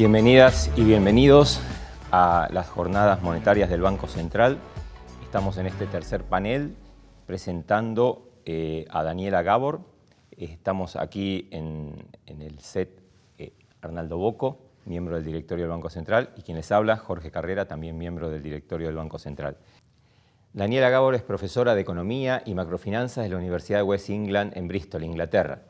Bienvenidas y bienvenidos a las jornadas monetarias del Banco Central. Estamos en este tercer panel presentando a Daniela Gabor. Estamos aquí en el set Arnaldo Bocco, miembro del directorio del Banco Central, y quien les habla, Jorge Carrera, también miembro del directorio del Banco Central. Daniela Gabor es profesora de Economía y Macrofinanzas de la Universidad de West England en Bristol, Inglaterra.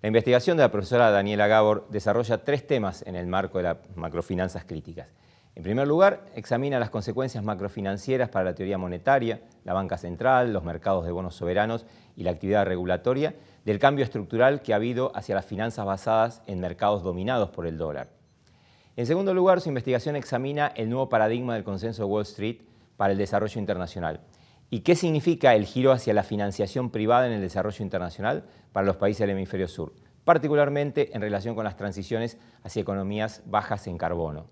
La investigación de la profesora Daniela Gabor desarrolla tres temas en el marco de las macrofinanzas críticas. En primer lugar, examina las consecuencias macrofinancieras para la teoría monetaria, la banca central, los mercados de bonos soberanos y la actividad regulatoria del cambio estructural que ha habido hacia las finanzas basadas en mercados dominados por el dólar. En segundo lugar, su investigación examina el nuevo paradigma del consenso de Wall Street para el desarrollo internacional. ¿Y qué significa el giro hacia la financiación privada en el desarrollo internacional para los países del hemisferio sur, particularmente en relación con las transiciones hacia economías bajas en carbono?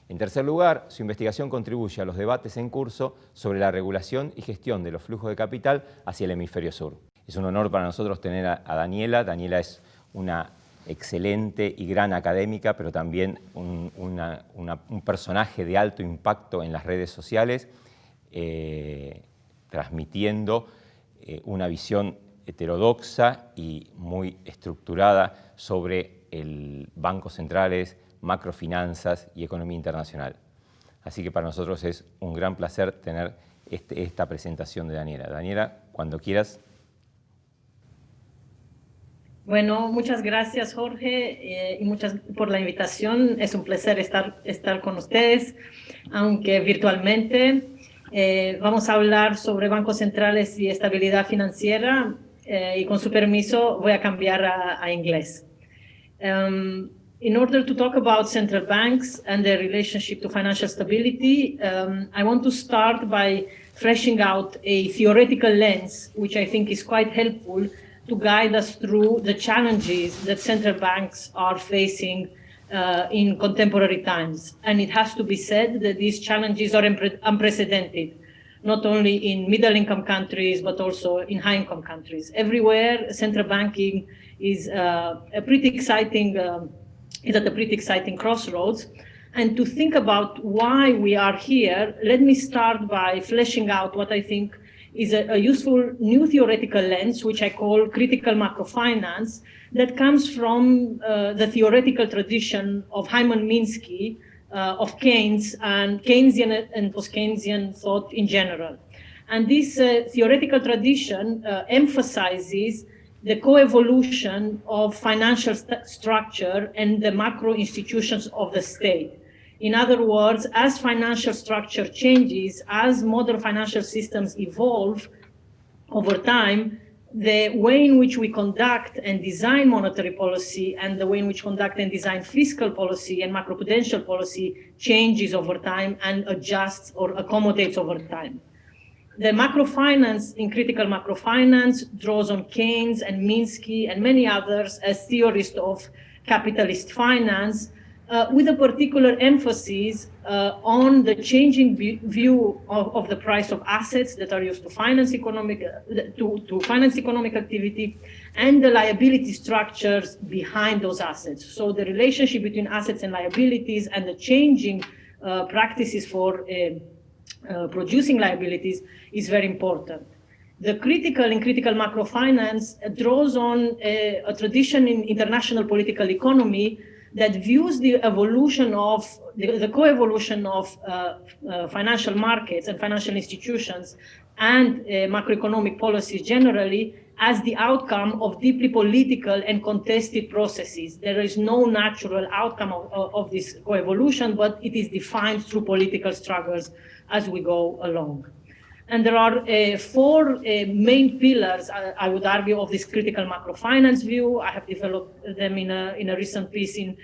En tercer lugar, su investigación contribuye a los debates en curso sobre la regulación y gestión de los flujos de capital hacia el hemisferio sur. Es un honor para nosotros tener a Daniela. Daniela es una excelente y gran académica, pero también un personaje de alto impacto en las redes sociales, transmitiendo una visión heterodoxa y muy estructurada sobre el bancos centrales, macrofinanzas y economía internacional. Así que para nosotros es un gran placer tener esta presentación de Daniela. Daniela, cuando quieras. Bueno, muchas gracias, Jorge, y muchas por la invitación. Es un placer estar con ustedes, aunque virtualmente. Vamos a hablar sobre bancos centrales y estabilidad financiera, y con su permiso voy a cambiar a inglés. In order to talk about central banks and their relationship to financial stability, I want to start by fleshing out a theoretical lens, which I think is quite helpful to guide us through the challenges that central banks are facing in contemporary times. And it has to be said that these challenges are unprecedented, not only in middle-income countries, but also in high-income countries. Everywhere, central banking is at a pretty exciting crossroads. And to think about why we are here, let me start by fleshing out what I think is a useful new theoretical lens, which I call critical macrofinance, that comes from the theoretical tradition of Hyman Minsky, of Keynes, and Keynesian and post-Keynesian thought in general. And this theoretical tradition emphasizes the co-evolution of financial structure and the macro institutions of the state. In other words, as financial structure changes, as modern financial systems evolve over time, the way in which we conduct and design monetary policy and the way in which conduct and design fiscal policy and macroprudential policy changes over time and adjusts or accommodates over time. The macrofinance in critical macrofinance draws on Keynes and Minsky and many others as theorists of capitalist finance, with a particular emphasis on the changing view of the price of assets that are used to finance economic activity and the liability structures behind those assets. So the relationship between assets and liabilities and the changing practices for producing liabilities is very important. The critical macrofinance draws on a tradition in international political economy that views the evolution of the co-evolution of financial markets and financial institutions and macroeconomic policies generally as the outcome of deeply political and contested processes. There is no natural outcome of this co-evolution, but it is defined through political struggles as we go along. And there are four main pillars, I would argue, of this critical macrofinance view. I have developed them in a recent piece in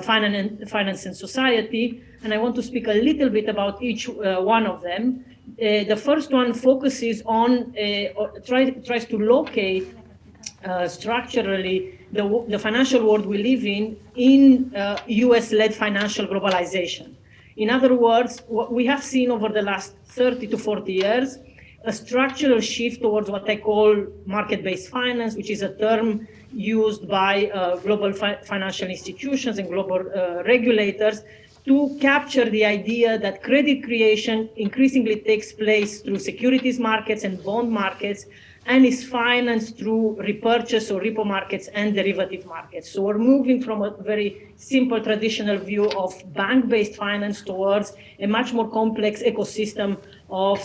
Finance and Society, and I want to speak a little bit about each one of them. The first one focuses on, tries to locate structurally the financial world we live in US-led financial globalization. In other words, what we have seen over the last 30 to 40 years a structural shift towards what I call market-based finance, which is a term used by global financial institutions and global regulators to capture the idea that credit creation increasingly takes place through securities markets and bond markets and is financed through repurchase or repo markets and derivative markets. So we're moving from a very simple traditional view of bank-based finance towards a much more complex ecosystem of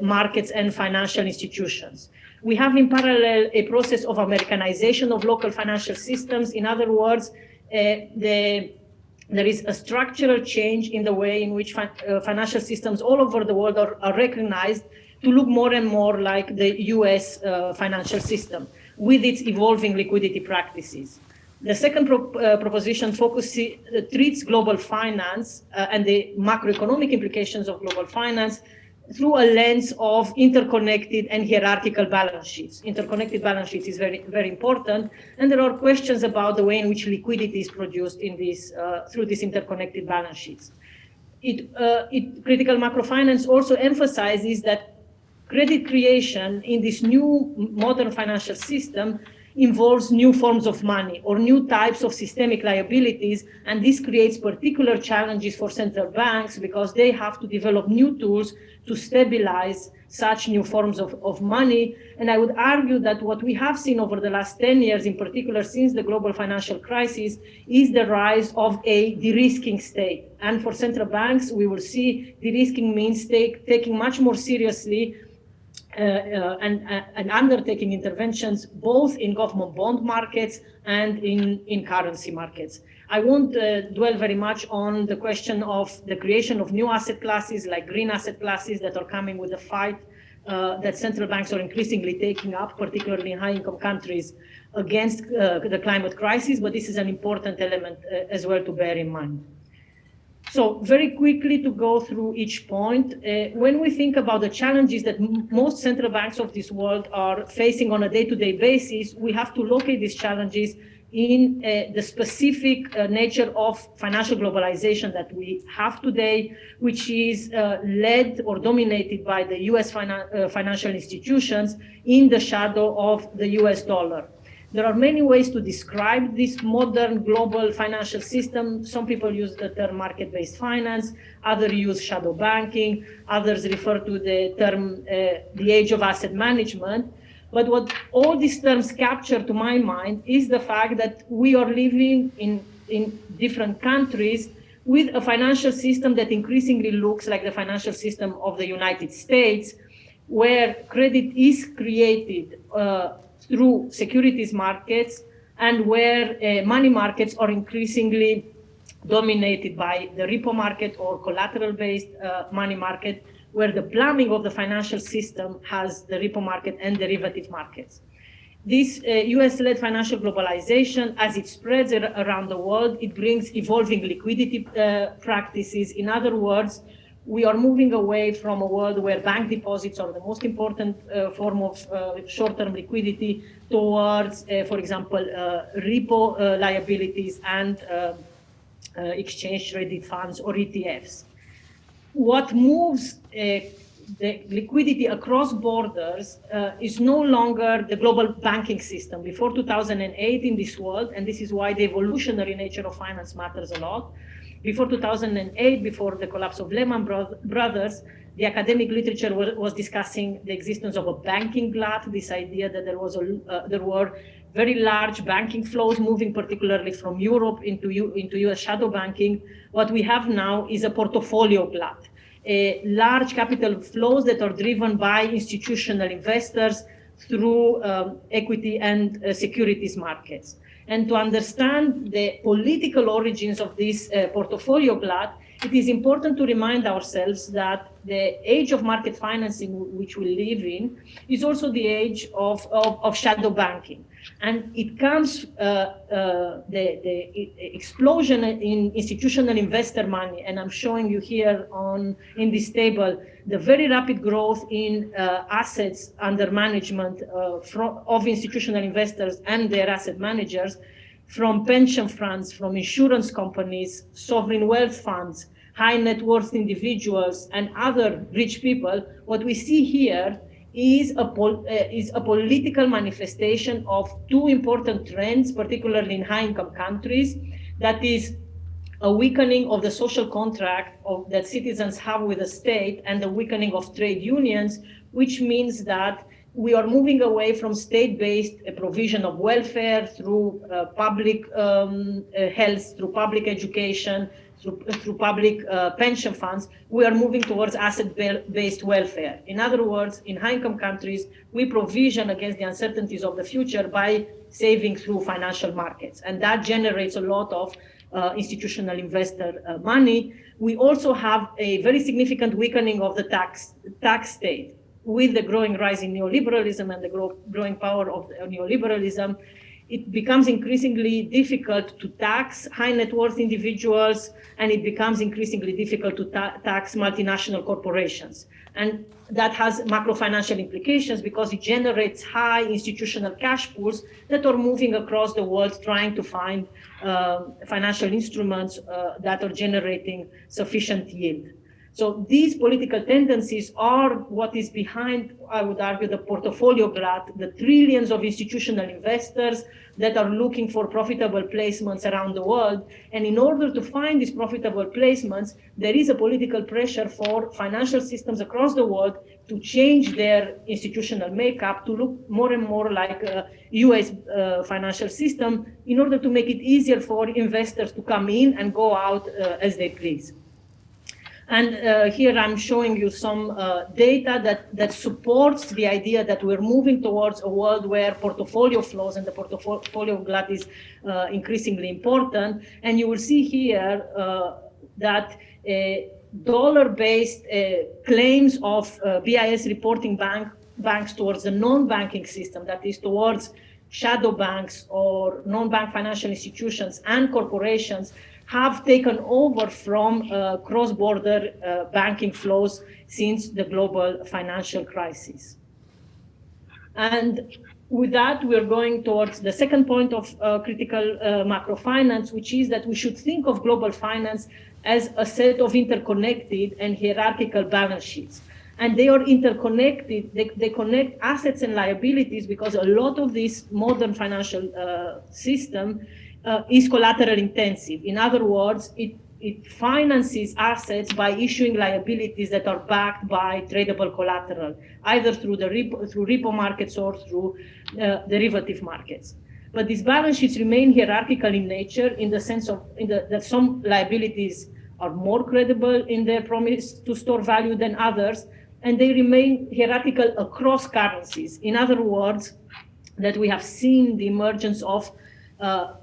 markets and financial institutions. We have in parallel a process of Americanization of local financial systems. In other words, there is a structural change in the way in which financial systems all over the world are recognized to look more and more like the US financial system with its evolving liquidity practices. The second proposition treats global finance and the macroeconomic implications of global finance through a lens of interconnected and hierarchical balance sheets. Interconnected balance sheets is very, very important, and there are questions about the way in which liquidity is produced in this, through these interconnected balance sheets. Critical macrofinance also emphasizes that credit creation in this new modern financial system involves new forms of money or new types of systemic liabilities, and this creates particular challenges for central banks because they have to develop new tools to stabilize such new forms of money. And I would argue that what we have seen over the last 10 years, in particular since the global financial crisis, is the rise of a de-risking state. And for central banks, we will see de-risking means taking much more seriously and undertaking interventions both in government bond markets and in currency markets. I won't dwell very much on the question of the creation of new asset classes like green asset classes that are coming with the fight that central banks are increasingly taking up, particularly in high-income countries, against the climate crisis, but this is an important element as well to bear in mind. So very quickly to go through each point, when we think about the challenges that most central banks of this world are facing on a day-to-day basis, we have to locate these challenges in the specific nature of financial globalization that we have today, which is led or dominated by the US financial institutions in the shadow of the US dollar. There are many ways to describe this modern global financial system. Some people use the term market-based finance, others use shadow banking, others refer to the term the age of asset management. But what all these terms capture, to my mind, is the fact that we are living in different countries with a financial system that increasingly looks like the financial system of the United States, where credit is created through securities markets and where money markets are increasingly dominated by the repo market or collateral-based money market, where the plumbing of the financial system has the repo market and derivative markets. This US-led financial globalization, as it spreads around the world, it brings evolving liquidity practices. In other words, we are moving away from a world where bank deposits are the most important form of short-term liquidity towards, for example, repo liabilities and exchange-traded funds or ETFs. What moves the liquidity across borders is no longer the global banking system. Before 2008 in this world, and this is why the evolutionary nature of finance matters a lot, before 2008, before the collapse of Lehman Brothers, the academic literature was discussing the existence of a banking glut, this idea that there were very large banking flows moving particularly from Europe into US shadow banking. What we have now is a portfolio glut, large capital flows that are driven by institutional investors through equity and securities markets. And to understand the political origins of this portfolio glut, it is important to remind ourselves that the age of market financing which we live in is also the age of shadow banking. And it comes, the explosion in institutional investor money, and I'm showing you here in this table, the very rapid growth in assets under management of institutional investors and their asset managers, from pension funds, from insurance companies, sovereign wealth funds, high net worth individuals, and other rich people. What we see here is a political manifestation of two important trends, particularly in high-income countries. That is a weakening of the social contract that citizens have with the state and the weakening of trade unions, which means that we are moving away from state-based provision of welfare through public health, through public education, through public pension funds. We are moving towards asset-based welfare. In other words, in high-income countries, we provision against the uncertainties of the future by saving through financial markets. And that generates a lot of institutional investor money. We also have a very significant weakening of the tax state. With the growing rise in neoliberalism and the growing power of neoliberalism, it becomes increasingly difficult to tax high net worth individuals, and it becomes increasingly difficult to tax multinational corporations. And that has macro financial implications because it generates high institutional cash pools that are moving across the world trying to find financial instruments that are generating sufficient yield. So these political tendencies are what is behind, I would argue, the portfolio glut, the trillions of institutional investors that are looking for profitable placements around the world. And in order to find these profitable placements, there is a political pressure for financial systems across the world to change their institutional makeup to look more and more like a US financial system in order to make it easier for investors to come in and go out as they please. And here I'm showing you some data that supports the idea that we're moving towards a world where portfolio flows and the portfolio glut is increasingly important. And you will see here that dollar-based claims of BIS reporting banks towards the non-banking system, that is towards shadow banks or non-bank financial institutions and corporations, have taken over from cross-border banking flows since the global financial crisis. And with that, we're going towards the second point of critical macrofinance, which is that we should think of global finance as a set of interconnected and hierarchical balance sheets. And they are interconnected, they connect assets and liabilities because a lot of this modern financial system is collateral intensive. In other words, it finances assets by issuing liabilities that are backed by tradable collateral, either through repo markets or through derivative markets. But these balance sheets remain hierarchical in nature in the sense of that some liabilities are more credible in their promise to store value than others, and they remain hierarchical across currencies. In other words, that we have seen the emergence of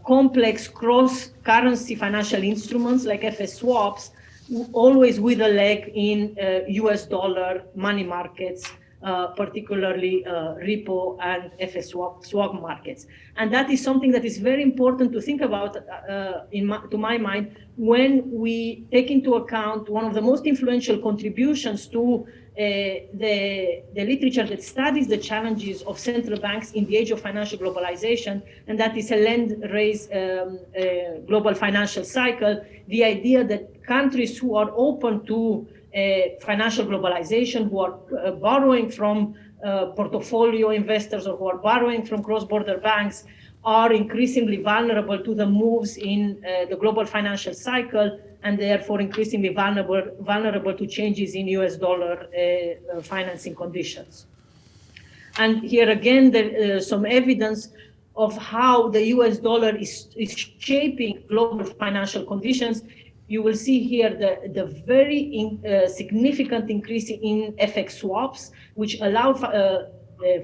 complex cross-currency financial instruments like FX swaps, always with a leg in US dollar money markets, particularly repo and FX swap markets. And that is something that is very important to think about, to my mind, when we take into account one of the most influential contributions to the literature that studies the challenges of central banks in the age of financial globalization, and that is a lend-raise global financial cycle, the idea that countries who are open to financial globalization, who are borrowing from portfolio investors or who are borrowing from cross-border banks, are increasingly vulnerable to the moves in the global financial cycle, and therefore increasingly vulnerable to changes in US dollar financing conditions. And here again, there's some evidence of how the US dollar is shaping global financial conditions. You will see here the very significant increase in FX swaps, which allow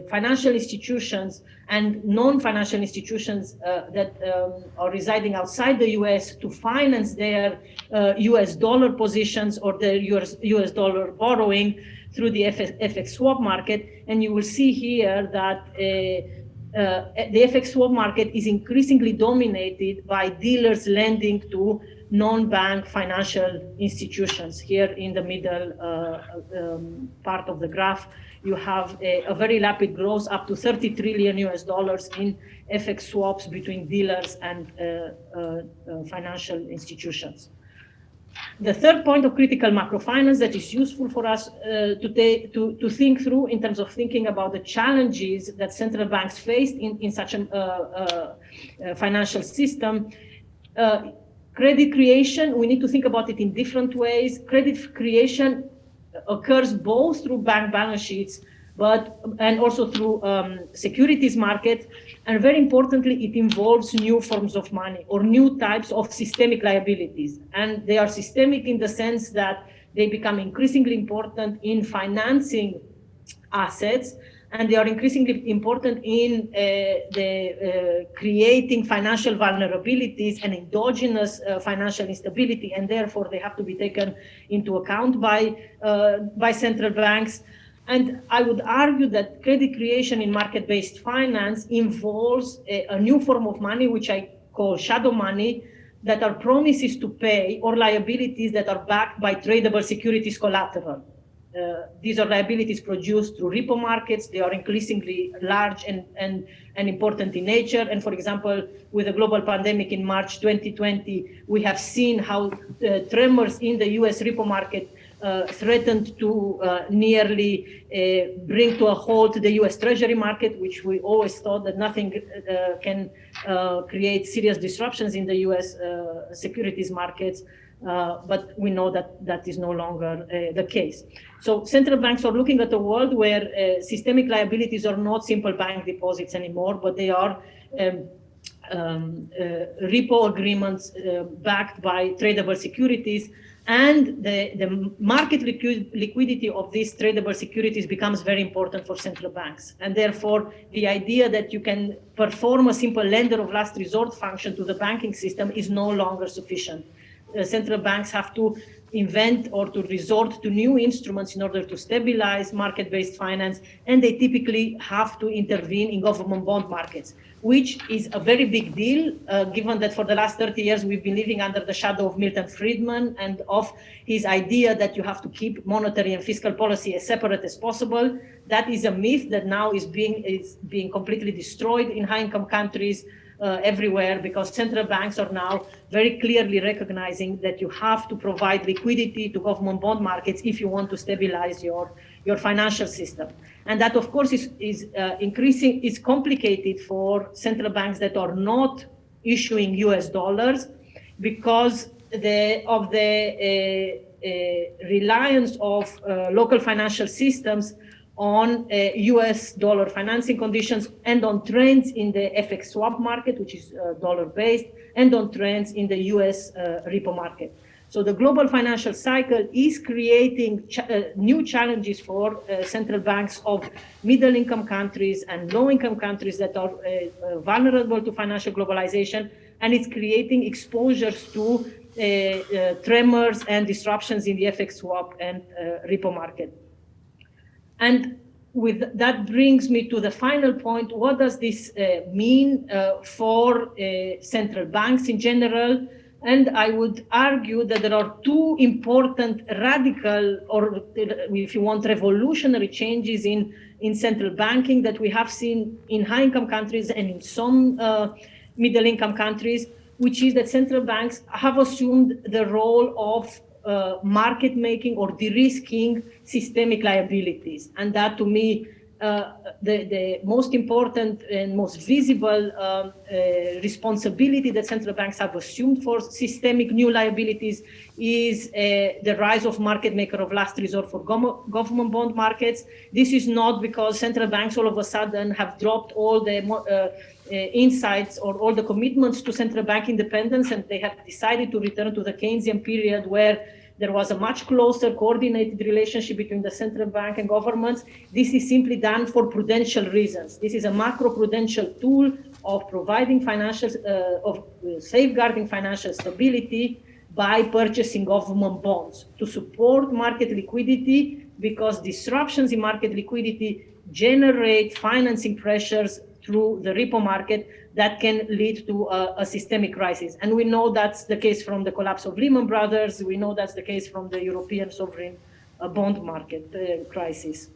financial institutions and non-financial institutions that are residing outside the US to finance their US dollar positions or their US dollar borrowing through the FX swap market. And you will see here that the FX swap market is increasingly dominated by dealers lending to non-bank financial institutions. Here in the middle part of the graph, you have a very rapid growth up to $30 trillion in FX swaps between dealers and financial institutions. The third point of critical macrofinance that is useful for us to think through in terms of thinking about the challenges that central banks faced in such a financial system. Credit creation, we need to think about it in different ways. Credit creation occurs both through bank balance sheets, and also through securities market. And very importantly, it involves new forms of money or new types of systemic liabilities. And they are systemic in the sense that they become increasingly important in financing assets, and they are increasingly important in creating financial vulnerabilities and endogenous financial instability, and therefore they have to be taken into account by central banks. And I would argue that credit creation in market-based finance involves a new form of money, which I call shadow money, that are promises to pay or liabilities that are backed by tradable securities collateral. These are liabilities produced through repo markets. They are increasingly large and important in nature. And for example, with the global pandemic in March 2020, we have seen how tremors in the US repo market threatened to nearly bring to a halt the US Treasury market, which we always thought that nothing can create serious disruptions in the US securities markets. But we know that that is no longer the case. So central banks are looking at a world where systemic liabilities are not simple bank deposits anymore, but they are repo agreements backed by tradable securities. And the market liquidity of these tradable securities becomes very important for central banks. And therefore, the idea that you can perform a simple lender of last resort function to the banking system is no longer sufficient. Central banks have to invent or to resort to new instruments in order to stabilize market-based finance, and they typically have to intervene in government bond markets, which is a very big deal, given that for the last 30 years we've been living under the shadow of Milton Friedman and of his idea that you have to keep monetary and fiscal policy as separate as possible. That is a myth that now is being completely destroyed in high-income countries everywhere, because central banks are now very clearly recognizing that you have to provide liquidity to government bond markets if you want to stabilize your financial system. And that, of course, is complicated for central banks that are not issuing US dollars because of the reliance of local financial systems on US dollar financing conditions and on trends in the FX swap market, which is dollar-based, and on trends in the US repo market. So the global financial cycle is creating new challenges for central banks of middle-income countries and low-income countries that are vulnerable to financial globalization, and it's creating exposures to tremors and disruptions in the FX swap and repo market. And that brings me to the final point. What does this mean for central banks in general? And I would argue that there are two important radical, or if you want, revolutionary changes in central banking that we have seen in high-income countries and in some middle-income countries, which is that central banks have assumed the role of market making or de-risking systemic liabilities. And that, to me, the most important and most visible responsibility that central banks have assumed for systemic new liabilities is the rise of market maker of last resort for government bond markets. This is not because central banks all of a sudden have dropped all the insights or all the commitments to central bank independence, and they have decided to return to the Keynesian period where there was a much closer coordinated relationship between the central bank and governments. This is simply done for prudential reasons. This is a macro-prudential tool of providing safeguarding financial stability by purchasing government bonds to support market liquidity, because disruptions in market liquidity generate financing pressures through the repo market that can lead to a systemic crisis. And we know that's the case from the collapse of Lehman Brothers. We know that's the case from the European sovereign bond market crisis.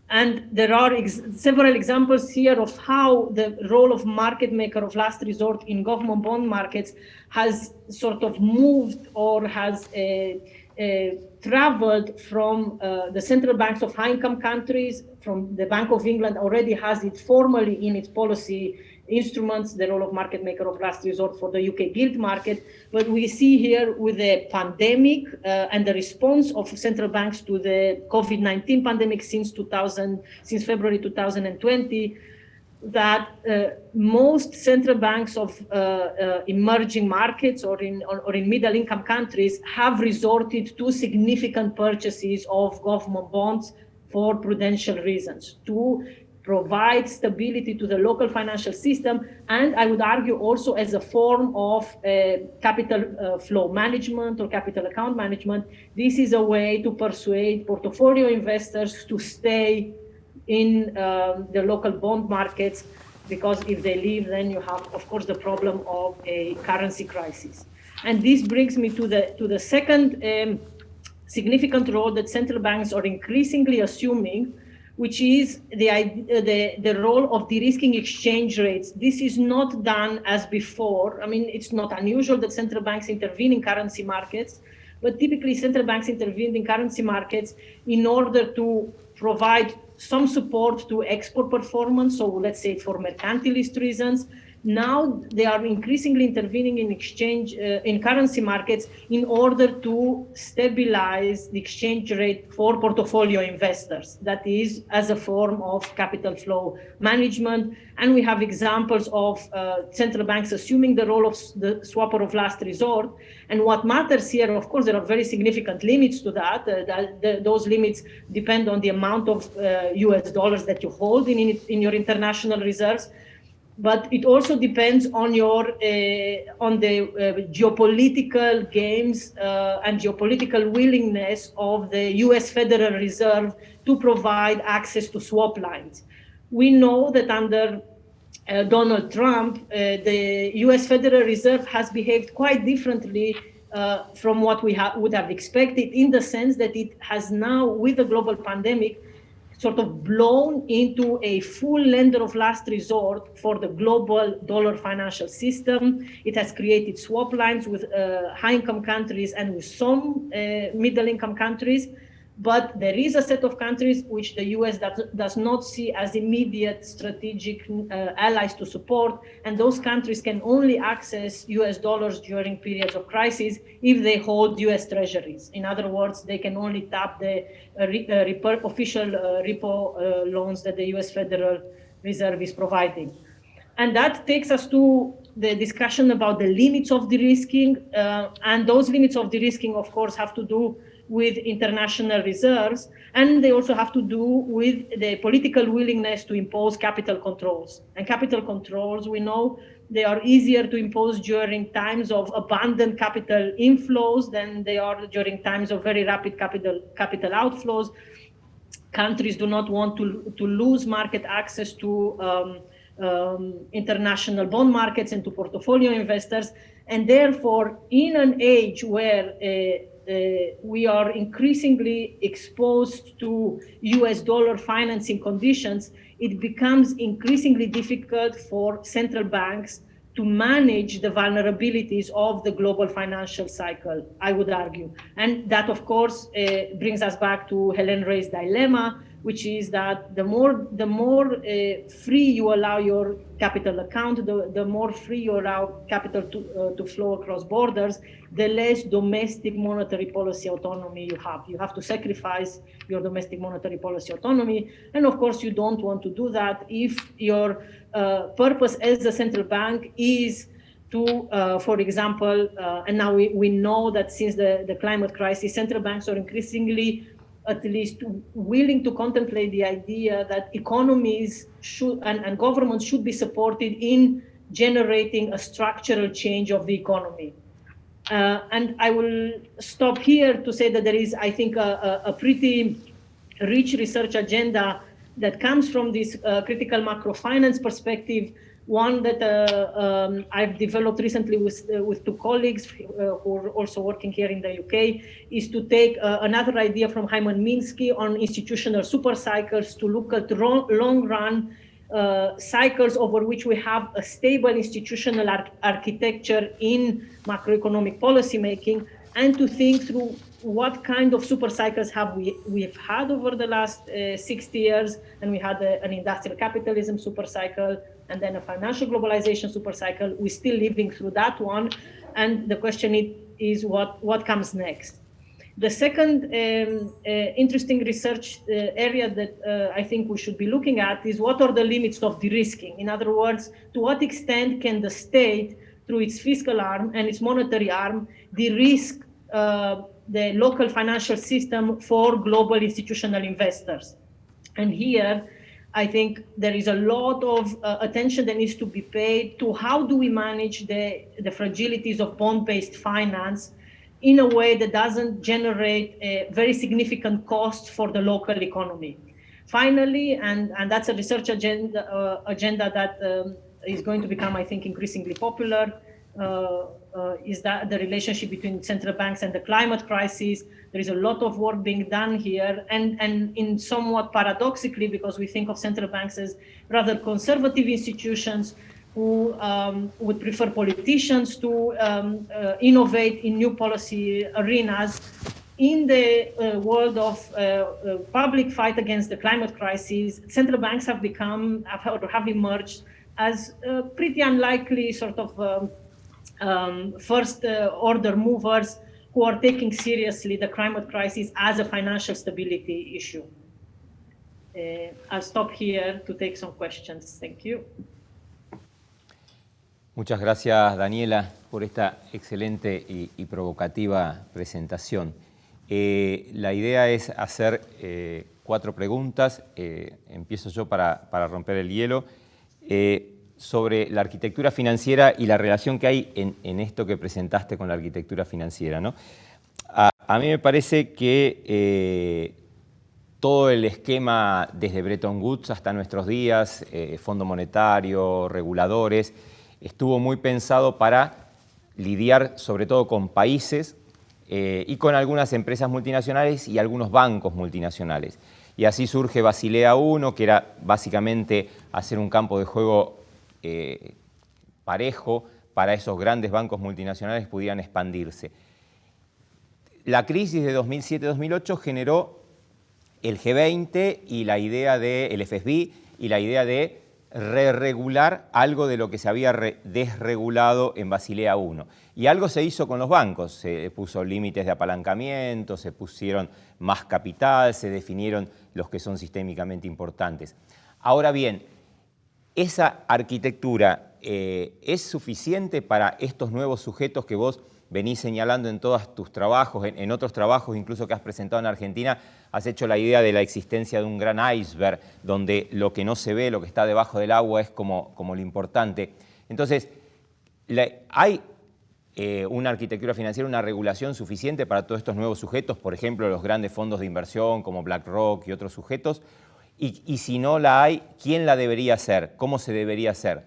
And there are several examples here of how the role of market maker of last resort in government bond markets has sort of moved or has traveled from the central banks of high-income countries. From the Bank of England already has it formally in its policy instruments, the role of market maker of last resort for the UK gilt market. But we see here with the pandemic and the response of central banks to the COVID-19 pandemic since February 2020, that most central banks of emerging markets or in middle-income countries have resorted to significant purchases of government bonds for prudential reasons, to provide stability to the local financial system, and I would argue also as a form of capital flow management or capital account management. This is a way to persuade portfolio investors to stay in the local bond markets, because if they leave, then you have, of course, the problem of a currency crisis. And this brings me to the second significant role that central banks are increasingly assuming, which is the role of de-risking exchange rates. This is not done as before. I mean, it's not unusual that central banks intervene in currency markets, but typically central banks intervene in currency markets in order to provide some support to export performance. So let's say for mercantilist reasons. Now they are increasingly intervening in currency markets in order to stabilize the exchange rate for portfolio investors. That is as a form of capital flow management. And we have examples of central banks assuming the role of the swapper of last resort. And what matters here, of course, there are very significant limits to that. Those limits depend on the amount of US dollars that you hold in your international reserves. But it also depends on the geopolitical games and geopolitical willingness of the US Federal Reserve to provide access to swap lines. We know that under Donald Trump, the US Federal Reserve has behaved quite differently from what we would have expected, in the sense that it has now, with the global pandemic, sort of blown into a full lender of last resort for the global dollar financial system. It has created swap lines with high-income countries and with some middle-income countries. But there is a set of countries which the US does not see as immediate strategic allies to support. And those countries can only access US dollars during periods of crisis if they hold US treasuries. In other words, they can only tap the official repo loans that the US Federal Reserve is providing. And that takes us to the discussion about the limits of de-risking. And those limits of de-risking, of course, have to do with international reserves, and they also have to do with the political willingness to impose capital controls. And capital controls, we know, they are easier to impose during times of abundant capital inflows than they are during times of very rapid capital outflows. Countries do not want to lose market access to international bond markets and to portfolio investors. And therefore, in an age where we are increasingly exposed to US dollar financing conditions, it becomes increasingly difficult for central banks to manage the vulnerabilities of the global financial cycle, I would argue. And that, of course, brings us back to Helen Ray's dilemma, which is that the more free you allow your capital account, the more free you allow capital to flow across borders, the less domestic monetary policy autonomy you have. You have to sacrifice your domestic monetary policy autonomy. And of course, you don't want to do that if your purpose as a central bank is to, for example, and now we know that since the climate crisis, central banks are increasingly at least willing to contemplate the idea that economies should and governments should be supported in generating a structural change of the economy. And I will stop here to say that there is, I think, a pretty rich research agenda that comes from this critical macro finance perspective, One that I've developed recently with two colleagues who are also working here in the UK is to take another idea from Hyman Minsky on institutional super cycles to look at long-run cycles over which we have a stable institutional architecture in macroeconomic policy making, and to think through what kind of super cycles have we've had over the last 60 years. And we had an industrial capitalism super cycle, and then a financial globalization super cycle. We're still living through that one. And the question is what comes next? The second interesting research area that I think we should be looking at is what are the limits of de-risking? In other words, to what extent can the state, through its fiscal arm and its monetary arm, de-risk the local financial system for global institutional investors? And here, I think there is a lot of attention that needs to be paid to how do we manage the fragilities of bond-based finance in a way that doesn't generate very significant costs for the local economy. Finally, and that's a research agenda that is going to become, I think, increasingly popular, is that the relationship between central banks and the climate crisis. There is a lot of work being done here, and in somewhat paradoxically, because we think of central banks as rather conservative institutions who would prefer politicians to innovate in new policy arenas. In the world of public fight against the climate crisis, central banks have emerged as pretty unlikely sort of first order movers who are taking seriously the climate crisis as a financial stability issue. I'll stop here to take some questions. Thank you. Muchas gracias, Daniela, por esta excelente y provocativa presentación. La idea es hacer 4 preguntas. Empiezo yo para romper el hielo. Sobre la arquitectura financiera y la relación que hay en esto que presentaste con la arquitectura financiera, ¿no? A mí me parece que todo el esquema desde Bretton Woods hasta nuestros días, Fondo Monetario, reguladores, estuvo muy pensado para lidiar sobre todo con países y con algunas empresas multinacionales y algunos bancos multinacionales. Y así surge Basilea I, que era básicamente hacer un campo de juego parejo para esos grandes bancos multinacionales que pudieran expandirse. La crisis de 2007-2008 generó el G20 y la idea del FSB y la idea de re-regular algo de lo que se había desregulado en Basilea I. Y algo se hizo con los bancos, se puso límites de apalancamiento, se pusieron más capital, se definieron los que son sistémicamente importantes. Ahora bien, ¿esa arquitectura es suficiente para estos nuevos sujetos que vos venís señalando en todos tus trabajos, en otros trabajos incluso que has presentado en Argentina? Has hecho la idea de la existencia de un gran iceberg, donde lo que no se ve, lo que está debajo del agua es como lo importante. Entonces, ¿hay una arquitectura financiera, una regulación suficiente para todos estos nuevos sujetos? Por ejemplo, los grandes fondos de inversión como BlackRock y otros sujetos. Y si no la hay, ¿quién la debería hacer? ¿Cómo se debería hacer?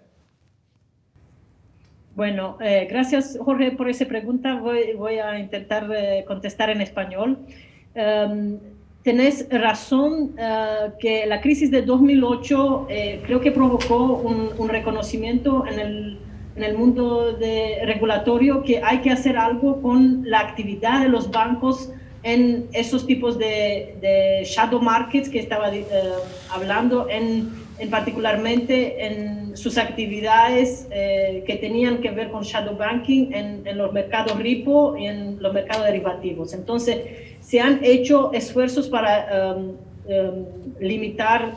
Bueno, gracias, Jorge, por esa pregunta. Voy a intentar contestar en español. Tenés razón que la crisis de 2008 creo que provocó un reconocimiento en el mundo regulatorio que hay que hacer algo con la actividad de los bancos en esos tipos de shadow markets que estaba hablando, en particularmente en sus actividades que tenían que ver con shadow banking en los mercados repo y en los mercados derivativos. Entonces, se han hecho esfuerzos para limitar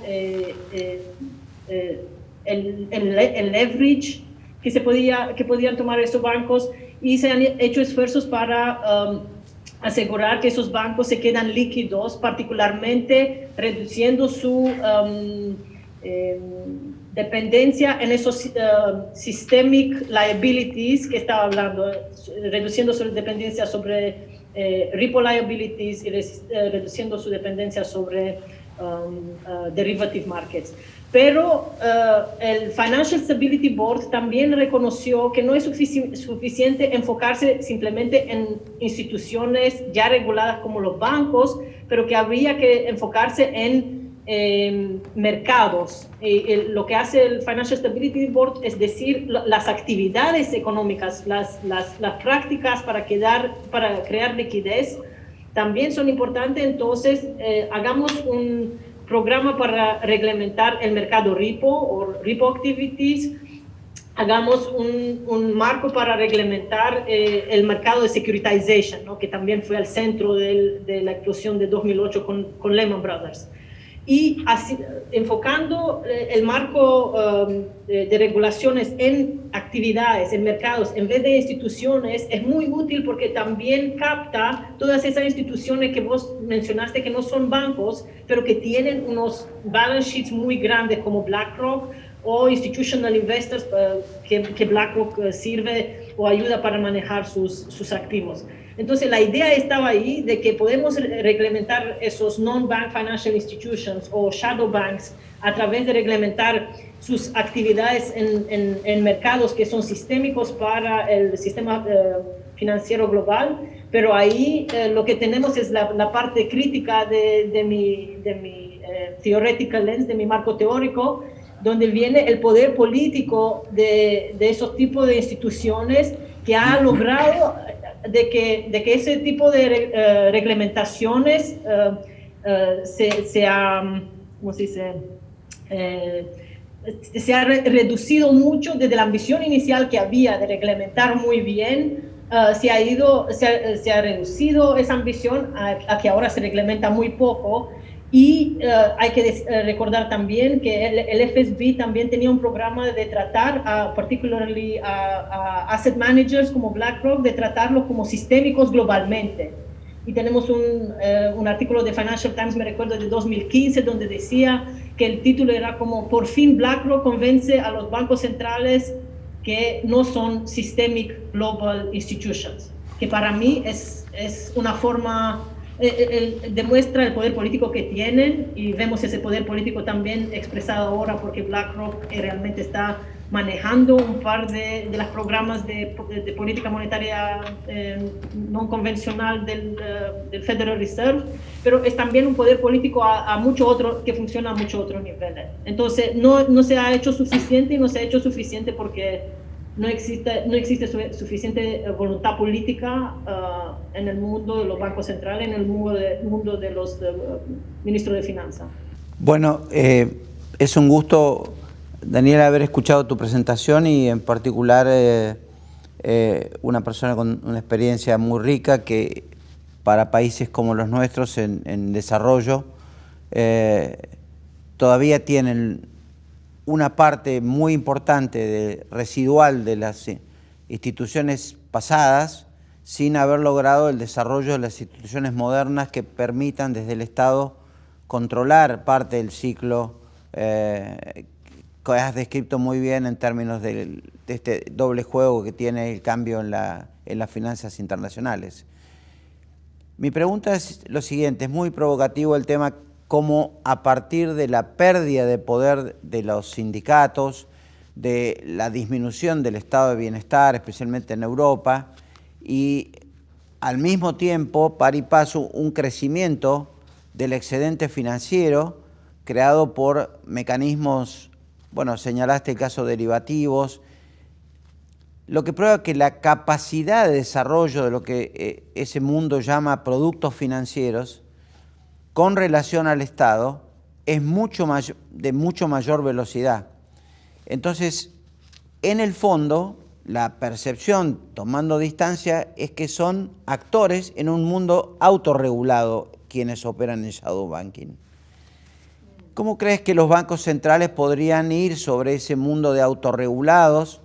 el leverage que podían tomar estos bancos, y se han hecho esfuerzos para asegurar que esos bancos se quedan líquidos, particularmente reduciendo su dependencia en esos systemic liabilities que estaba hablando, reduciendo su dependencia sobre repo liabilities y reduciendo su dependencia sobre derivative markets. Pero el Financial Stability Board también reconoció que no es suficiente enfocarse simplemente en instituciones ya reguladas como los bancos, pero que habría que enfocarse en mercados. Lo que hace el Financial Stability Board es decir, las actividades económicas, las prácticas para crear liquidez también son importantes. Entonces, hagamos un programa para reglamentar el mercado repo o repo activities, hagamos un marco para reglamentar el mercado de securitization, ¿no? Que también fue al centro de la explosión de 2008 con Lehman Brothers. Y así, enfocando el marco de regulaciones en actividades, en mercados, en vez de instituciones, es muy útil porque también capta todas esas instituciones que vos mencionaste que no son bancos, pero que tienen unos balance sheets muy grandes como BlackRock o institutional investors que BlackRock sirve o ayuda para manejar sus activos. Entonces, la idea estaba ahí de que podemos reglamentar esos non-bank financial institutions o shadow banks a través de reglamentar sus actividades en mercados que son sistémicos para el sistema financiero global, pero ahí lo que tenemos es la parte crítica de mi theoretical lens, de mi marco teórico, donde viene el poder político de esos tipos de instituciones que ha logrado de que ese tipo de reglamentaciones se ha reducido mucho desde la ambición inicial que había de reglamentar muy bien. Se ha reducido esa ambición a que ahora se reglamenta muy poco. Y hay que recordar también que el FSB también tenía un programa de tratar, particularly a asset managers como BlackRock, de tratarlos como sistémicos globalmente. Y tenemos un artículo de Financial Times, me recuerdo, de 2015, donde decía que el título era como, por fin BlackRock convence a los bancos centrales que no son systemic global institutions, que para mí es una forma... demuestra el poder político que tienen, y vemos ese poder político también expresado ahora porque BlackRock realmente está manejando un par de los programas de política monetaria no convencional del Federal Reserve, pero es también un poder político que funciona a muchos otros niveles. Entonces no se ha hecho suficiente, y no se ha hecho suficiente porque no existe suficiente voluntad política en el mundo de los bancos centrales, en el mundo de los ministros de finanzas. Bueno, es un gusto, Daniela, haber escuchado tu presentación, y en particular una persona con una experiencia muy rica que para países como los nuestros en desarrollo todavía tienen una parte muy importante residual de las instituciones pasadas sin haber logrado el desarrollo de las instituciones modernas que permitan desde el Estado controlar parte del ciclo que has descrito muy bien en términos de este doble juego que tiene el cambio en las finanzas internacionales. Mi pregunta es lo siguiente, es muy provocativo el tema cómo a partir de la pérdida de poder de los sindicatos, de la disminución del estado de bienestar, especialmente en Europa, y al mismo tiempo, par y paso, un crecimiento del excedente financiero creado por mecanismos, bueno, señalaste el caso de derivativos, lo que prueba que la capacidad de desarrollo de lo que ese mundo llama productos financieros con relación al Estado es de mucho mayor velocidad. Entonces, en el fondo, la percepción, tomando distancia, es que son actores en un mundo autorregulado quienes operan en shadow banking. ¿Cómo crees que los bancos centrales podrían ir sobre ese mundo de autorregulados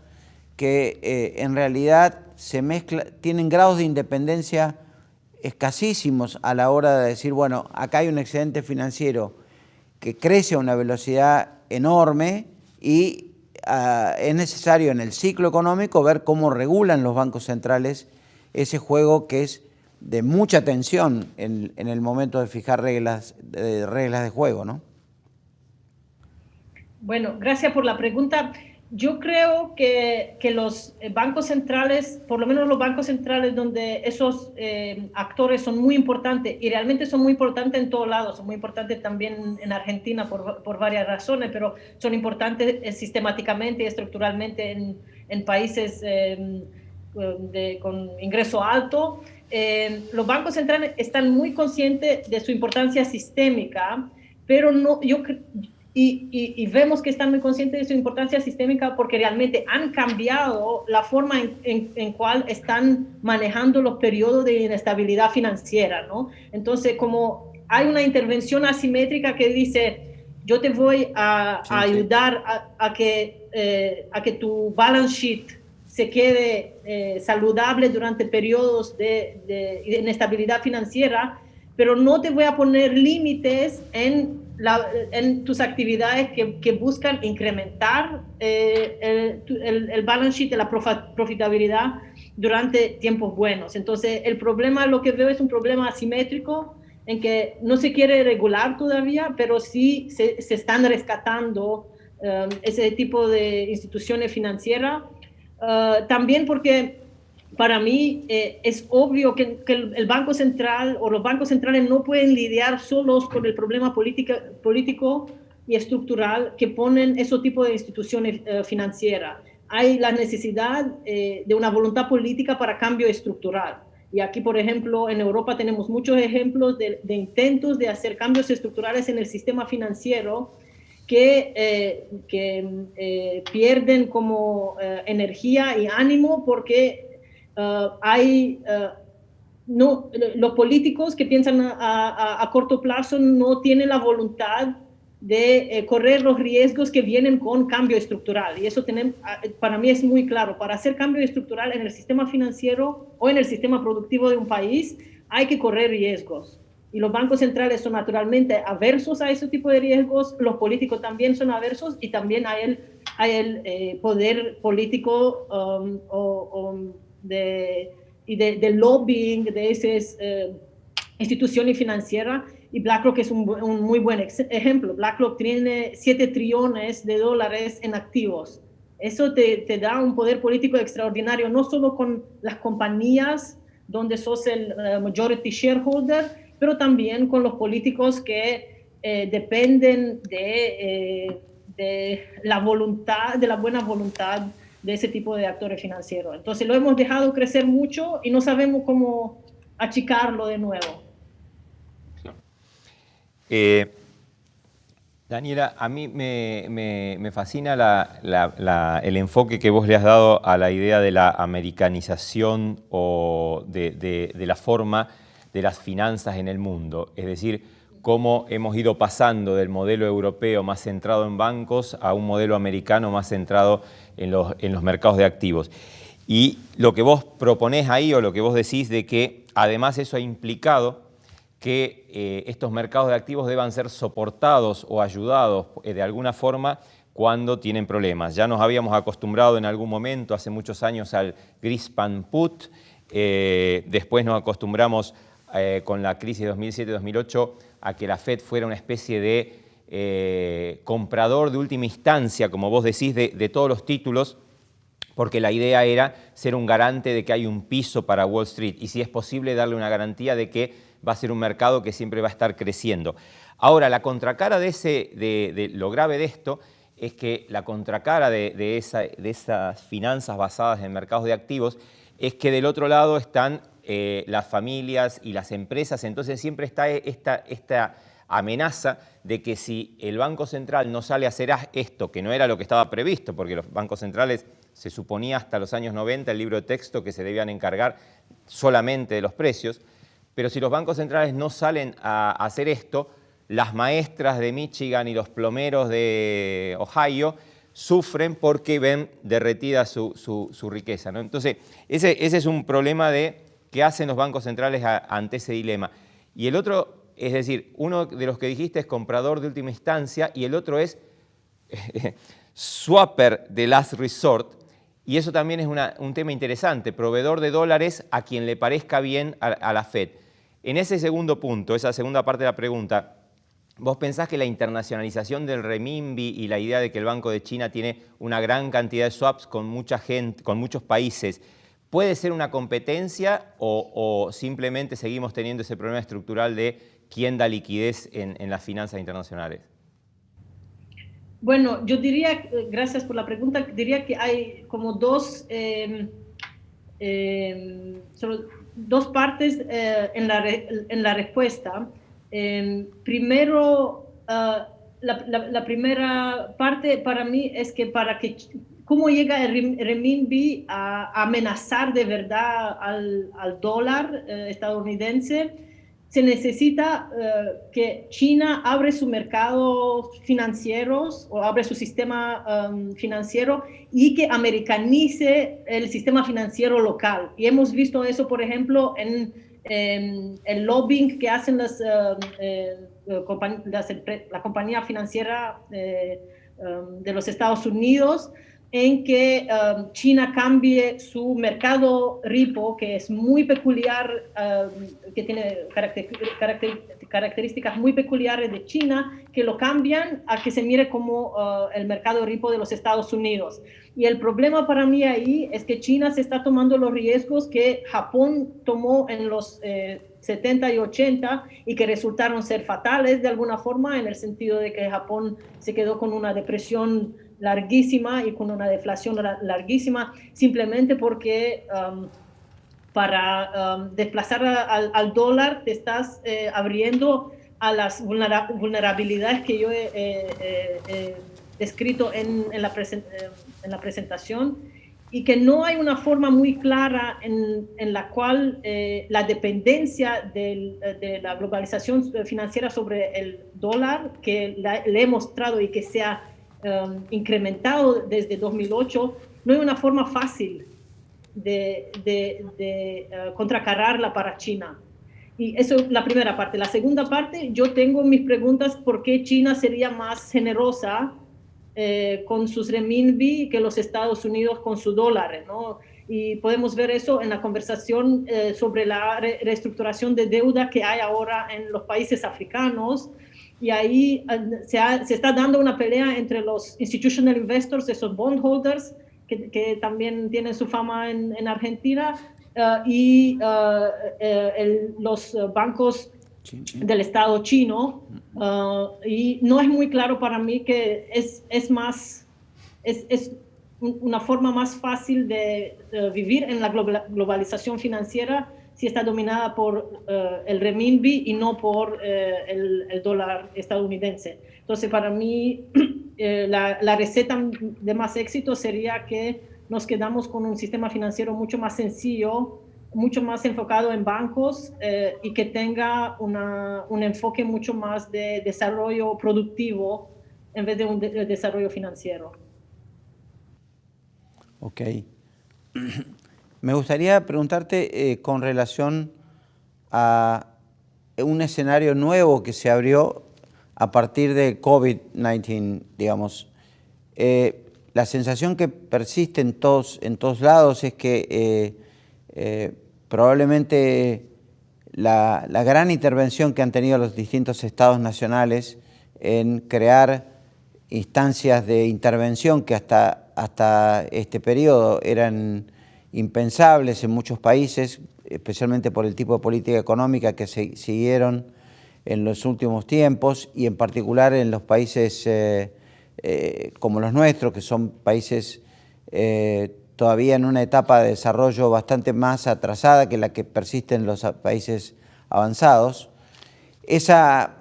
que en realidad tienen grados de independencia escasísimos a la hora de decir, bueno, acá hay un excedente financiero que crece a una velocidad enorme y es necesario en el ciclo económico ver cómo regulan los bancos centrales ese juego que es de mucha tensión en el momento de fijar reglas de juego, ¿no? Bueno, gracias por la pregunta. Yo creo que los bancos centrales, por lo menos los bancos centrales donde esos actores son muy importantes, y realmente son muy importantes en todos lados, son muy importantes también en Argentina por varias razones, pero son importantes sistemáticamente y estructuralmente en países con ingreso alto. Los bancos centrales están muy conscientes de su importancia sistémica, pero no, y vemos que están muy conscientes de su importancia sistémica porque realmente han cambiado la forma en cual están manejando los periodos de inestabilidad financiera, ¿no? Entonces, como hay una intervención asimétrica que dice, yo te voy a ayudar a que tu balance sheet se quede saludable durante periodos de inestabilidad financiera, pero no te voy a poner límites en tus actividades que buscan incrementar el balance sheet de la profitabilidad durante tiempos buenos. Entonces, el problema, lo que veo es un problema asimétrico en que no se quiere regular todavía, pero sí se están rescatando ese tipo de instituciones financieras. También porque para mí es obvio que el Banco Central o los bancos centrales no pueden lidiar solos con el problema político y estructural que ponen ese tipo de instituciones financieras. Hay la necesidad de una voluntad política para cambio estructural. Y aquí, por ejemplo, en Europa tenemos muchos ejemplos de intentos de hacer cambios estructurales en el sistema financiero que pierden como energía y ánimo porque los políticos que piensan a corto plazo no tienen la voluntad de correr los riesgos que vienen con cambio estructural. Y eso para mí es muy claro. Para hacer cambio estructural en el sistema financiero o en el sistema productivo de un país, hay que correr riesgos. Y los bancos centrales son naturalmente aversos a ese tipo de riesgos, los políticos también son aversos y también hay el poder político de lobbying de esas instituciones financieras, y BlackRock es un muy buen ejemplo. BlackRock tiene $7 trillones en activos. Eso te da un poder político extraordinario, no solo con las compañías donde sos el majority shareholder, pero también con los políticos que dependen de la voluntad, de la buena voluntad de ese tipo de actores financieros. Entonces lo hemos dejado crecer mucho y no sabemos cómo achicarlo de nuevo. Daniela, a mí me fascina el enfoque que vos le has dado a la idea de la americanización o de la forma de las finanzas en el mundo. Es decir, cómo hemos ido pasando del modelo europeo más centrado en bancos a un modelo americano más centrado en los mercados de activos. Y lo que vos proponés ahí, o lo que vos decís, de que además eso ha implicado que estos mercados de activos deban ser soportados o ayudados de alguna forma cuando tienen problemas. Ya nos habíamos acostumbrado en algún momento, hace muchos años, al Greenspan Put, después nos acostumbramos con la crisis de 2007-2008 a que la Fed fuera una especie de comprador de última instancia, como vos decís, de todos los títulos, porque la idea era ser un garante de que hay un piso para Wall Street y, si es posible, darle una garantía de que va a ser un mercado que siempre va a estar creciendo. Ahora, la contracara de lo grave de esto es que la contracara de esas finanzas basadas en mercados de activos es que del otro lado están las familias y las empresas. Entonces siempre está esta amenaza de que si el Banco Central no sale a hacer esto, que no era lo que estaba previsto, porque los bancos centrales se suponía hasta los años 90, el libro de texto, que se debían encargar solamente de los precios, pero si los bancos centrales no salen a hacer esto, las maestras de Michigan y los plomeros de Ohio sufren porque ven derretida su riqueza, ¿no? Entonces, ese es un problema de qué hacen los bancos centrales ante ese dilema. Y el otro, es decir, uno de los que dijiste es comprador de última instancia y el otro es swapper de last resort. Y eso también es un tema interesante, proveedor de dólares a quien le parezca bien a la Fed. En ese segundo punto, esa segunda parte de la pregunta, ¿vos pensás que la internacionalización del renminbi y la idea de que el Banco de China tiene una gran cantidad de swaps con mucha gente, con muchos países, puede ser una competencia o simplemente seguimos teniendo ese problema estructural de quién da liquidez en las finanzas internacionales? Bueno, yo diría, gracias por la pregunta, diría que hay como dos partes en la respuesta. Primero, la primera parte para mí es que cómo llega el renminbi a amenazar de verdad al dólar estadounidense. Se necesita que China abre su mercado financieros o abre su sistema financiero y que americanice el sistema financiero local. Y hemos visto eso, por ejemplo, en el lobbying que hacen la compañía financiera de los Estados Unidos, en que China cambie su mercado repo, que es muy peculiar, que tiene características muy peculiares de China, que lo cambian a que se mire como el mercado repo de los Estados Unidos. Y el problema para mí ahí es que China se está tomando los riesgos que Japón tomó en los 70 y 80 y que resultaron ser fatales de alguna forma, en el sentido de que Japón se quedó con una depresión larguísima y con una deflación larguísima, simplemente porque para desplazar al dólar te estás abriendo a las vulnerabilidades que yo he descrito en la presentación, y que no hay una forma muy clara en la cual la dependencia de la globalización financiera sobre el dólar, que le he mostrado y que se ha incrementado desde 2008, no hay una forma fácil de contracarrarla para China. Y eso es la primera parte. La segunda parte, yo tengo mis preguntas por qué China sería más generosa con sus renminbi que los Estados Unidos con su dólar, ¿no? Y podemos ver eso en la conversación sobre la reestructuración de deuda que hay ahora en los países africanos. Y ahí se está dando una pelea entre los institutional investors, esos bondholders, que también tienen su fama en Argentina, y los bancos del Estado chino. Y no es muy claro para mí que es una forma más fácil de vivir en la globalización financiera si está dominada por el renminbi y no por el dólar estadounidense. Entonces, para mí, la receta de más éxito sería que nos quedamos con un sistema financiero mucho más sencillo, mucho más enfocado en bancos y que tenga un enfoque mucho más de desarrollo productivo en vez de un desarrollo financiero. Ok. Me gustaría preguntarte con relación a un escenario nuevo que se abrió a partir de COVID-19, digamos. La sensación que persiste en todos lados es que probablemente la gran intervención que han tenido los distintos estados nacionales en crear instancias de intervención que hasta este periodo eran impensables en muchos países, especialmente por el tipo de política económica que se siguieron en los últimos tiempos, y en particular en los países como los nuestros, que son países todavía en una etapa de desarrollo bastante más atrasada que la que persiste en los países avanzados. Esa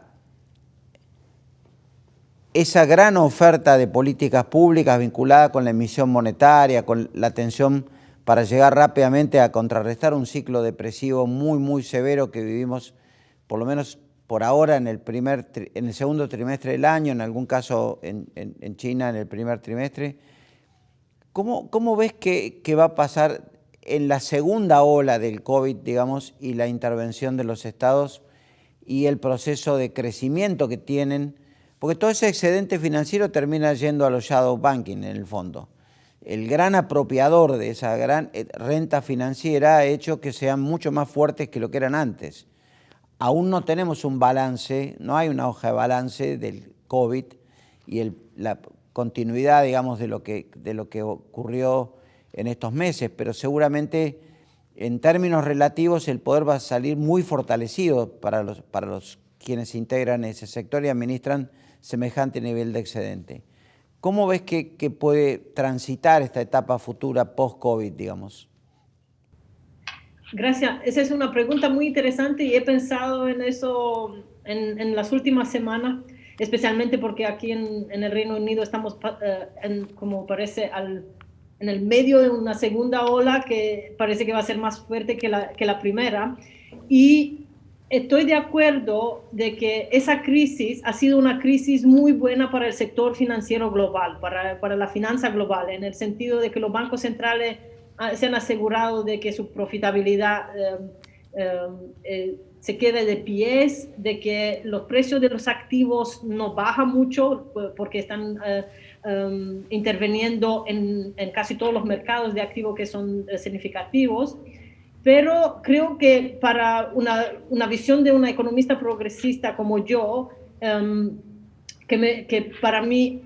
gran oferta de políticas públicas vinculada con la emisión monetaria, con la atención para llegar rápidamente a contrarrestar un ciclo depresivo muy, muy severo que vivimos, por lo menos por ahora, en el segundo trimestre del año, en algún caso en China en el primer trimestre. ¿Cómo ves que va a pasar en la segunda ola del COVID, digamos, y la intervención de los estados y el proceso de crecimiento que tienen? Porque todo ese excedente financiero termina yendo a los shadow banking, en el fondo. el gran apropiador de esa gran renta financiera ha hecho que sean mucho más fuertes que lo que eran antes. Aún no tenemos un balance, no hay una hoja de balance del COVID y la continuidad, digamos, de lo que ocurrió en estos meses, pero seguramente en términos relativos el poder va a salir muy fortalecido para los quienes integran ese sector y administran semejante nivel de excedente. ¿Cómo ves que puede transitar esta etapa futura post-COVID, digamos? Gracias. Esa es una pregunta muy interesante y he pensado en eso en las últimas semanas, especialmente porque aquí en el Reino Unido estamos, como parece, en el medio de una segunda ola que parece que va a ser más fuerte que la primera. Y estoy de acuerdo de que esa crisis ha sido una crisis muy buena para el sector financiero global, para la finanza global, en el sentido de que los bancos centrales se han asegurado de que su profitabilidad se quede de pies, de que los precios de los activos no bajan mucho porque están interviniendo en casi todos los mercados de activos que son significativos. Pero creo que para una visión de una economista progresista como yo, que para mí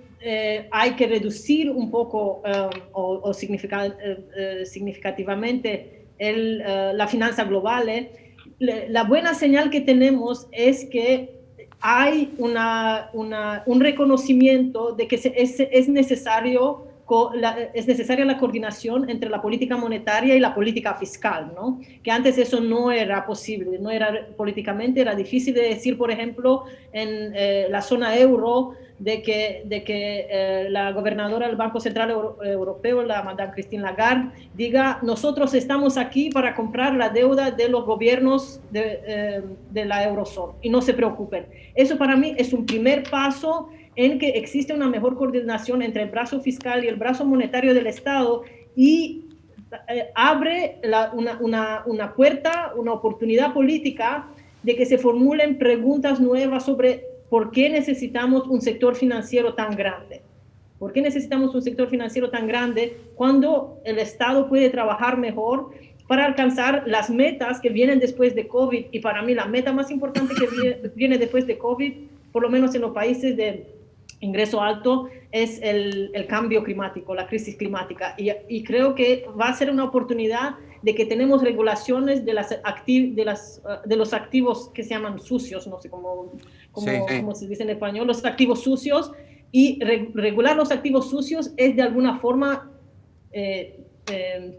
hay que reducir un poco o significativamente la finanza global. La buena señal que tenemos es que hay un reconocimiento de que es necesaria la coordinación entre la política monetaria y la política fiscal, ¿no? Que antes eso no era posible, no era políticamente, era difícil de decir, por ejemplo, en la zona euro, de que la gobernadora del Banco Central Europeo, la Madame Christine Lagarde, diga: nosotros estamos aquí para comprar la deuda de los gobiernos de la eurozona y no se preocupen. Eso para mí es un primer paso en que existe una mejor coordinación entre el brazo fiscal y el brazo monetario del Estado y abre una puerta, una oportunidad política de que se formulen preguntas nuevas sobre por qué necesitamos un sector financiero tan grande. ¿Por qué necesitamos un sector financiero tan grande cuando el Estado puede trabajar mejor para alcanzar las metas que vienen después de COVID? Y para mí la meta más importante que viene después de COVID, por lo menos en los países de ingreso alto, es el cambio climático, la crisis climática. Y creo que va a ser una oportunidad de que tenemos regulaciones de los activos que se llaman sucios, no sé cómo se dice en español, los activos sucios, y regular los activos sucios es de alguna forma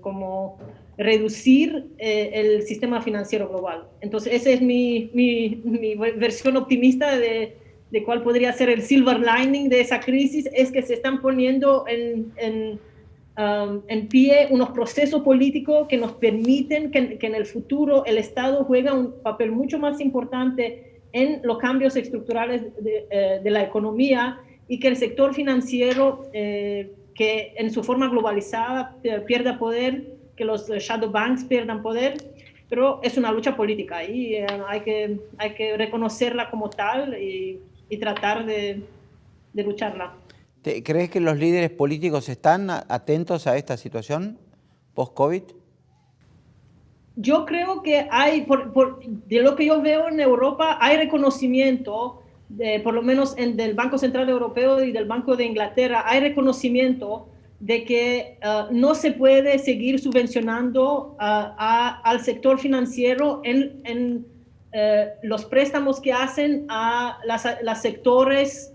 como reducir el sistema financiero global. Entonces esa es mi versión optimista de cuál podría ser el silver lining de esa crisis, es que se están poniendo en pie unos procesos políticos que nos permiten que en el futuro el Estado juegue un papel mucho más importante en los cambios estructurales de la economía, y que el sector financiero, que en su forma globalizada pierda poder, que los shadow banks pierdan poder, pero es una lucha política y hay que reconocerla como tal y tratar de lucharla. ¿Crees que los líderes políticos están atentos a esta situación post-COVID? Yo creo que hay, de lo que yo veo en Europa, hay reconocimiento, por lo menos del Banco Central Europeo y del Banco de Inglaterra, hay reconocimiento de que no se puede seguir subvencionando al sector financiero en los préstamos que hacen a los sectores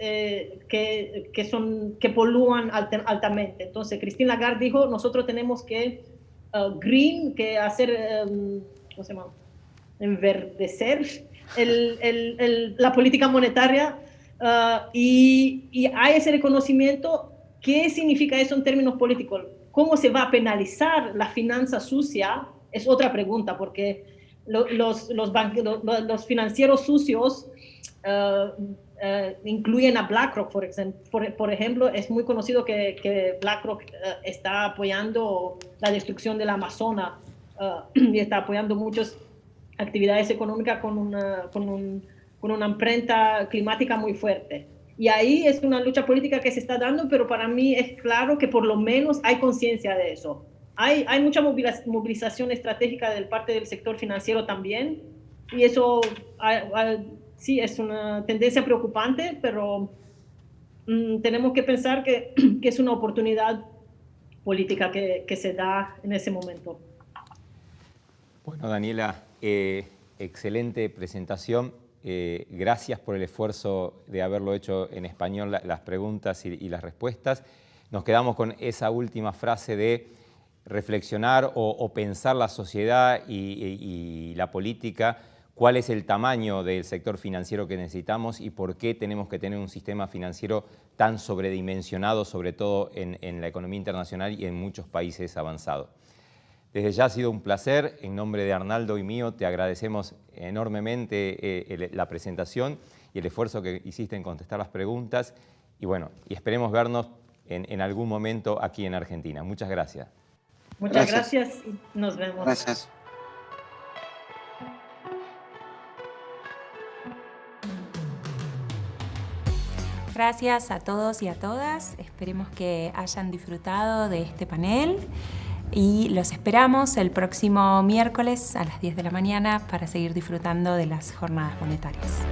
que polúan altamente. Entonces, Christine Lagarde dijo: nosotros tenemos que que hacer, ¿cómo se llama? Enverdecer la política monetaria, y hay ese reconocimiento. ¿Qué significa eso en términos políticos? ¿Cómo se va a penalizar la finanza sucia? Es otra pregunta, porque los financieros sucios incluyen a BlackRock, por ejemplo. Es muy conocido que BlackRock está apoyando la destrucción del Amazonas y está apoyando muchas actividades económicas con una imprenta climática muy fuerte. Y ahí es una lucha política que se está dando, pero para mí es claro que por lo menos hay conciencia de eso. Hay mucha movilización estratégica del parte del sector financiero también, y eso sí es una tendencia preocupante, pero tenemos que pensar que es una oportunidad política que se da en ese momento. Bueno, Daniela, excelente presentación. Gracias por el esfuerzo de haberlo hecho en español, las preguntas y las respuestas. Nos quedamos con esa última frase de reflexionar o pensar la sociedad y la política, cuál es el tamaño del sector financiero que necesitamos y por qué tenemos que tener un sistema financiero tan sobredimensionado, sobre todo en la economía internacional y en muchos países avanzados. Desde ya ha sido un placer. En nombre de Arnaldo y mío te agradecemos enormemente la presentación y el esfuerzo que hiciste en contestar las preguntas. Y bueno, y esperemos vernos en algún momento aquí en Argentina. Muchas gracias. Muchas gracias y nos vemos. Gracias. Gracias a todos y a todas. Esperemos que hayan disfrutado de este panel y los esperamos el próximo miércoles a las 10 de la mañana para seguir disfrutando de las jornadas monetarias.